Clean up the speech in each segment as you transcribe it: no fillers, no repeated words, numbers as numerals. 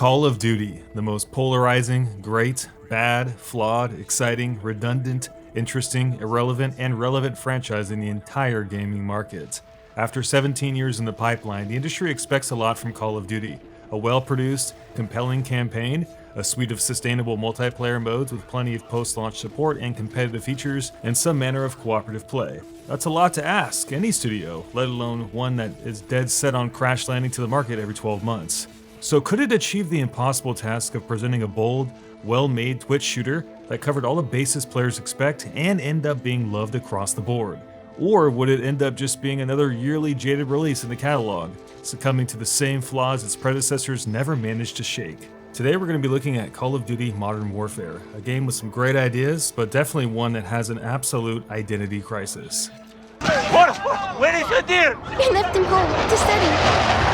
Call of Duty, the most polarizing, great, bad, flawed, exciting, redundant, interesting, irrelevant, and relevant franchise in the entire gaming market. After 17 years in the pipeline, the industry expects a lot from Call of Duty. A well-produced, compelling campaign, a suite of sustainable multiplayer modes with plenty of post-launch support and competitive features, and some manner of cooperative play. That's a lot to ask any studio, let alone one that is dead set on crash landing to the market every 12 months. So could it achieve the impossible task of presenting a bold, well-made Twitch shooter that covered all the bases players expect and end up being loved across the board? Or would it end up just being another yearly jaded release in the catalog, succumbing to the same flaws its predecessors never managed to shake? Today we're going to be looking at Call of Duty Modern Warfare, a game with some great ideas, but definitely one that has an absolute identity crisis. Where is your deer? We left him home to study.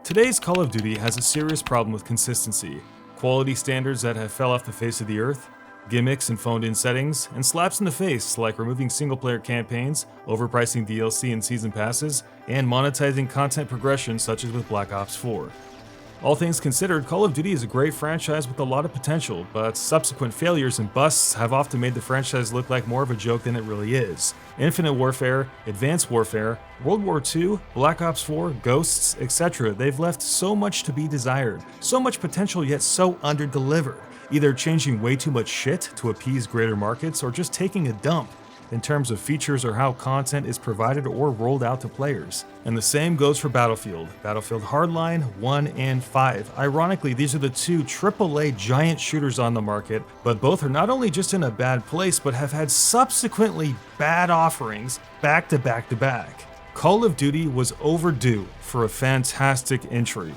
Today's Call of Duty has a serious problem with consistency, quality standards that have fell off the face of the earth, gimmicks and phoned-in settings, and slaps in the face like removing single-player campaigns, overpricing DLC and season passes, and monetizing content progression such as with Black Ops 4. All things considered, Call of Duty is a great franchise with a lot of potential, but subsequent failures and busts have often made the franchise look like more of a joke than it really is. Infinite Warfare, Advanced Warfare, World War II, Black Ops 4, Ghosts, etc. They've left so much to be desired, so much potential yet so under-delivered, either changing way too much shit to appease greater markets or just taking a dump in terms of features or how content is provided or rolled out to players. And the same goes for Battlefield Hardline 1 and 5. Ironically, these are the two AAA giant shooters on the market, but both are not only just in a bad place, but have had subsequently bad offerings back to back to back. Call of Duty was overdue for a fantastic entry.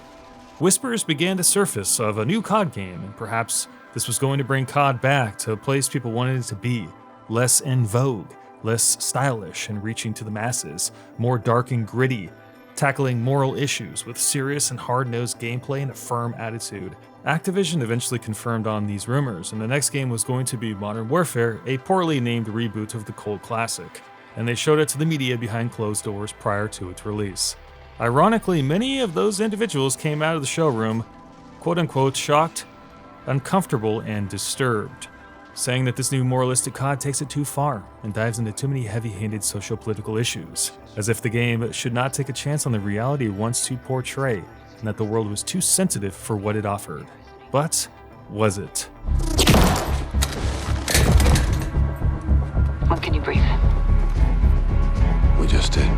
Whispers began to surface of a new COD game, and perhaps this was going to bring COD back to a place people wanted it to be. Less en vogue, less stylish and reaching to the masses, more dark and gritty, tackling moral issues with serious and hard-nosed gameplay and a firm attitude. Activision eventually confirmed on these rumors, and the next game was going to be Modern Warfare, a poorly named reboot of the cult classic, and they showed it to the media behind closed doors prior to its release. Ironically, many of those individuals came out of the showroom, quote-unquote, shocked, uncomfortable, and disturbed, saying that this new moralistic COD takes it too far and dives into too many heavy-handed socio-political issues, as if the game should not take a chance on the reality it wants to portray, and that the world was too sensitive for what it offered. But was it? When can you breathe? We just did.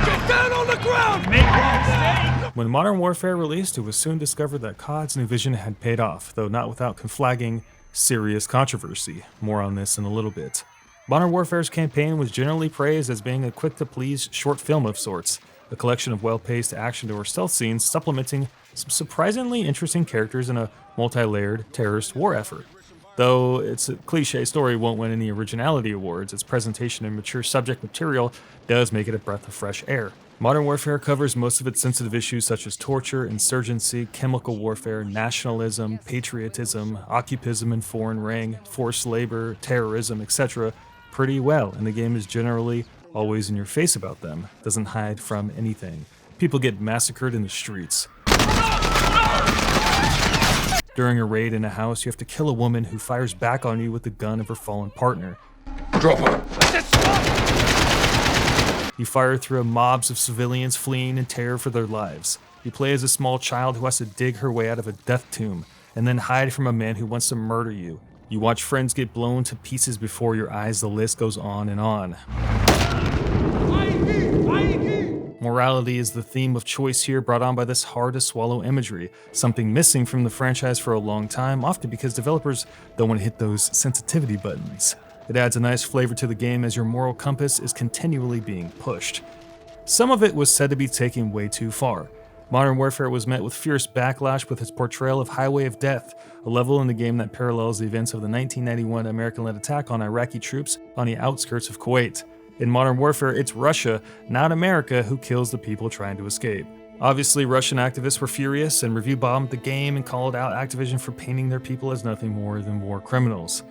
Get down on the ground! Make that steady! When Modern Warfare released, it was soon discovered that COD's new vision had paid off, though not without conflagging serious controversy. More on this in a little bit. Modern Warfare's campaign was generally praised as being a quick-to-please short film of sorts, a collection of well-paced action or stealth scenes supplementing some surprisingly interesting characters in a multi-layered terrorist war effort. Though its cliche story won't win any originality awards, its presentation and mature subject material does make it a breath of fresh air. Modern Warfare covers most of its sensitive issues such as torture, insurgency, chemical warfare, nationalism, patriotism, occupism and foreign ring, forced labor, terrorism, etc. pretty well, and the game is generally always in your face about them, doesn't hide from anything. People get massacred in the streets. During a raid in a house, you have to kill a woman who fires back on you with the gun of her fallen partner. Drop her. You fire through mobs of civilians fleeing in terror for their lives. You play as a small child who has to dig her way out of a death tomb, and then hide from a man who wants to murder you. You watch friends get blown to pieces before your eyes, the list goes on and on. Morality is the theme of choice here, brought on by this hard-to-swallow imagery, something missing from the franchise for a long time, often because developers don't want to hit those sensitivity buttons. It adds a nice flavor to the game as your moral compass is continually being pushed. Some of it was said to be taken way too far. Modern Warfare was met with fierce backlash with its portrayal of Highway of Death, a level in the game that parallels the events of the 1991 American-led attack on Iraqi troops on the outskirts of Kuwait. In Modern Warfare, it's Russia, not America, who kills the people trying to escape. Obviously, Russian activists were furious and review bombed the game and called out Activision for painting their people as nothing more than war criminals.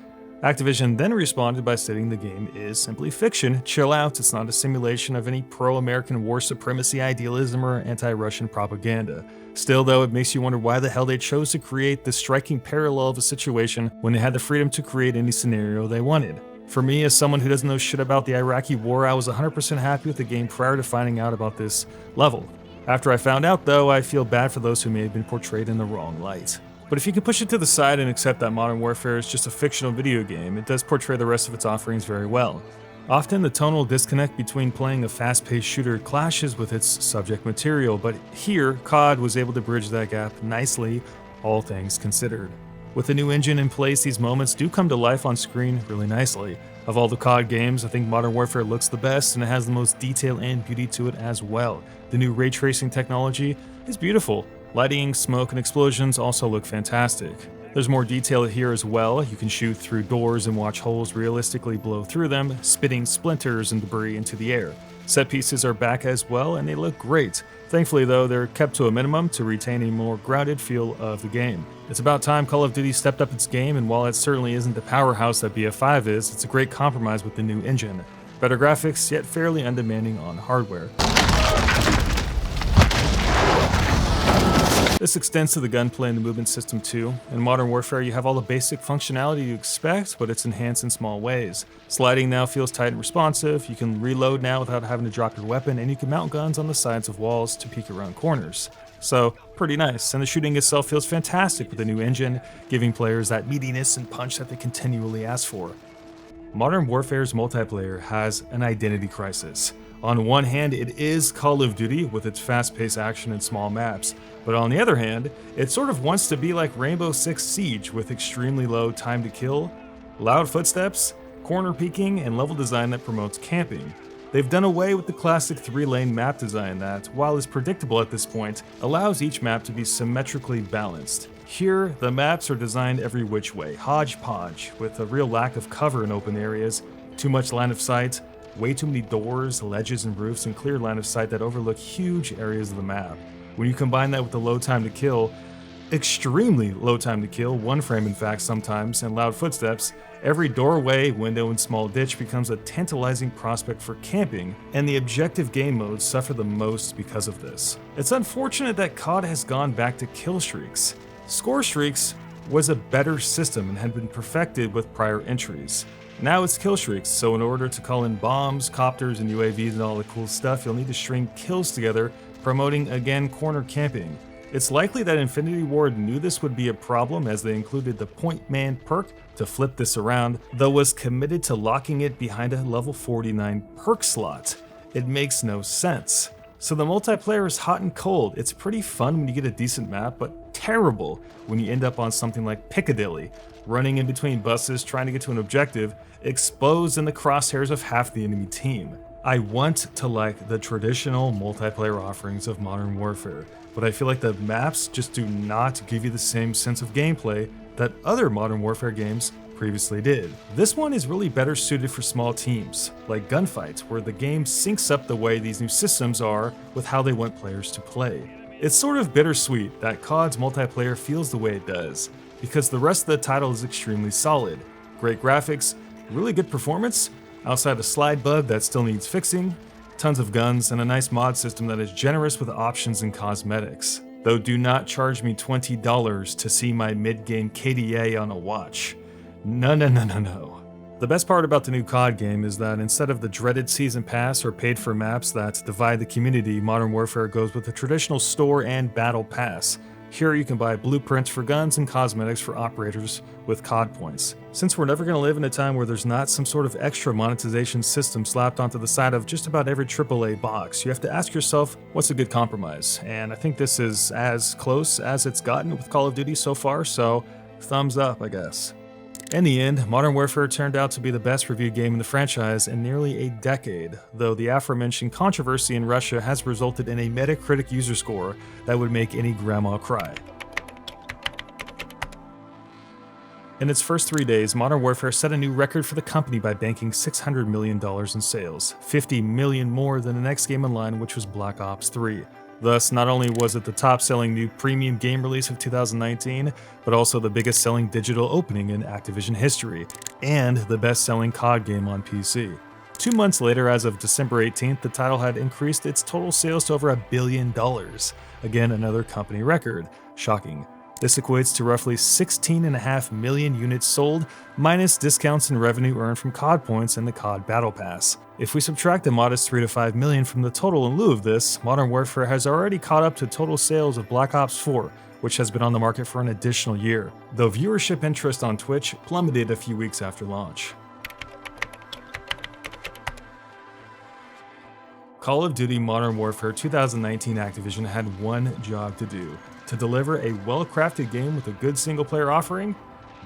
Activision then responded by stating the game is simply fiction, chill out, it's not a simulation of any pro-American war supremacy idealism or anti-Russian propaganda. Still though, it makes you wonder why the hell they chose to create this striking parallel of a situation when they had the freedom to create any scenario they wanted. For me, as someone who doesn't know shit about the Iraqi war, I was 100% happy with the game prior to finding out about this level. After I found out though, I feel bad for those who may have been portrayed in the wrong light. But if you can push it to the side and accept that Modern Warfare is just a fictional video game, it does portray the rest of its offerings very well. Often the tonal disconnect between playing a fast-paced shooter clashes with its subject material, but here, COD was able to bridge that gap nicely, all things considered. With the new engine in place, these moments do come to life on screen really nicely. Of all the COD games, I think Modern Warfare looks the best and it has the most detail and beauty to it as well. The new ray tracing technology is beautiful. Lighting, smoke, and explosions also look fantastic. There's more detail here as well. You can shoot through doors and watch holes realistically blow through them, spitting splinters and debris into the air. Set pieces are back as well, and they look great. Thankfully though, they're kept to a minimum to retain a more grounded feel of the game. It's about time Call of Duty stepped up its game, and while it certainly isn't the powerhouse that BF5 is, it's a great compromise with the new engine. Better graphics, yet fairly undemanding on hardware. This extends to the gunplay and the movement system too. In Modern Warfare, you have all the basic functionality you expect, but it's enhanced in small ways. Sliding now feels tight and responsive, you can reload now without having to drop your weapon, and you can mount guns on the sides of walls to peek around corners. So, pretty nice, and the shooting itself feels fantastic with the new engine, giving players that meatiness and punch that they continually ask for. Modern Warfare's multiplayer has an identity crisis. On one hand, it is Call of Duty with its fast-paced action and small maps, but on the other hand, it sort of wants to be like Rainbow Six Siege with extremely low time to kill, loud footsteps, corner peeking, and level design that promotes camping. They've done away with the classic 3-lane map design that, while is predictable at this point, allows each map to be symmetrically balanced. Here, the maps are designed every which way, hodgepodge, with a real lack of cover in open areas, too much line of sight, way too many doors, ledges, and roofs, and clear line of sight that overlook huge areas of the map. When you combine that with the low time to kill, extremely low time to kill, one frame in fact sometimes, and loud footsteps, every doorway, window, and small ditch becomes a tantalizing prospect for camping, and the objective game modes suffer the most because of this. It's unfortunate that COD has gone back to kill streaks. Score streaks was a better system and had been perfected with prior entries. Now it's kill streaks, so in order to call in bombs, copters, and UAVs and all the cool stuff, you'll need to string kills together, promoting again corner camping. It's likely that Infinity Ward knew this would be a problem as they included the Point Man perk to flip this around, though was committed to locking it behind a level 49 perk slot. It makes no sense. So the multiplayer is hot and cold. It's pretty fun when you get a decent map, but terrible when you end up on something like Piccadilly, running in between buses trying to get to an objective, exposed in the crosshairs of half the enemy team. I want to like the traditional multiplayer offerings of Modern Warfare, but I feel like the maps just do not give you the same sense of gameplay that other Modern Warfare games previously did. This one is really better suited for small teams, like gunfights, where the game syncs up the way these new systems are with how they want players to play. It's sort of bittersweet that COD's multiplayer feels the way it does, because the rest of the title is extremely solid. Great graphics, really good performance, outside a slide bug that still needs fixing, tons of guns, and a nice mod system that is generous with options and cosmetics. Though do not charge me $20 to see my mid-game KDA on a watch. No. The best part about the new COD game is that instead of the dreaded season pass or paid for maps that divide the community, Modern Warfare goes with the traditional store and battle pass. Here you can buy blueprints for guns and cosmetics for operators with COD points. Since we're never going to live in a time where there's not some sort of extra monetization system slapped onto the side of just about every AAA box, you have to ask yourself, what's a good compromise? And I think this is as close as it's gotten with Call of Duty so far, so thumbs up, I guess. In the end, Modern Warfare turned out to be the best reviewed game in the franchise in nearly a decade, though the aforementioned controversy in Russia has resulted in a Metacritic user score that would make any grandma cry. In its first 3 days, Modern Warfare set a new record for the company by banking $600 million in sales, $50 million more than the next game in line, which was Black Ops 3. Thus, not only was it the top-selling new premium game release of 2019, but also the biggest-selling digital opening in Activision history, and the best-selling COD game on PC. 2 months later, as of December 18th, the title had increased its total sales to over $1 billion. Again, another company record. Shocking. This equates to roughly 16.5 million units sold, minus discounts and revenue earned from COD points and the COD Battle Pass. If we subtract a modest 3 to 5 million from the total in lieu of this, Modern Warfare has already caught up to total sales of Black Ops 4, which has been on the market for an additional year, though viewership interest on Twitch plummeted a few weeks after launch. Call of Duty Modern Warfare 2019 Activision had one job to do: to deliver a well-crafted game with a good single-player offering,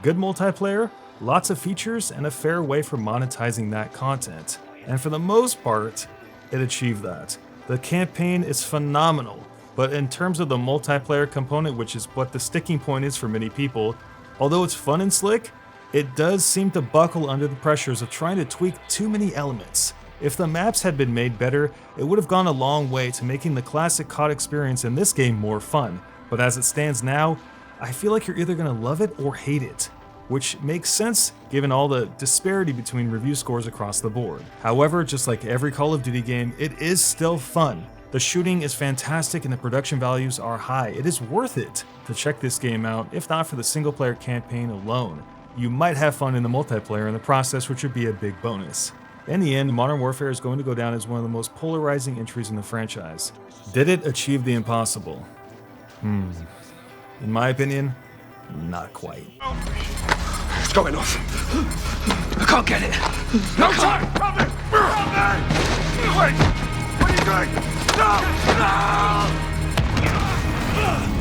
good multiplayer, lots of features, and a fair way for monetizing that content. And for the most part, it achieved that. The campaign is phenomenal, but in terms of the multiplayer component, which is what the sticking point is for many people, although it's fun and slick, it does seem to buckle under the pressures of trying to tweak too many elements. If the maps had been made better, it would have gone a long way to making the classic COD experience in this game more fun, but as it stands now, I feel like you're either going to love it or hate it, which makes sense given all the disparity between review scores across the board. However, just like every Call of Duty game, it is still fun. The shooting is fantastic and the production values are high. It is worth it to check this game out, if not for the single-player campaign alone. You might have fun in the multiplayer in the process, which would be a big bonus. In the end, Modern Warfare is going to go down as one of the most polarizing entries in the franchise. Did it achieve the impossible? In my opinion, not quite. It's going off. I can't get it. No time! Come in! Wait! What are you doing? No! No!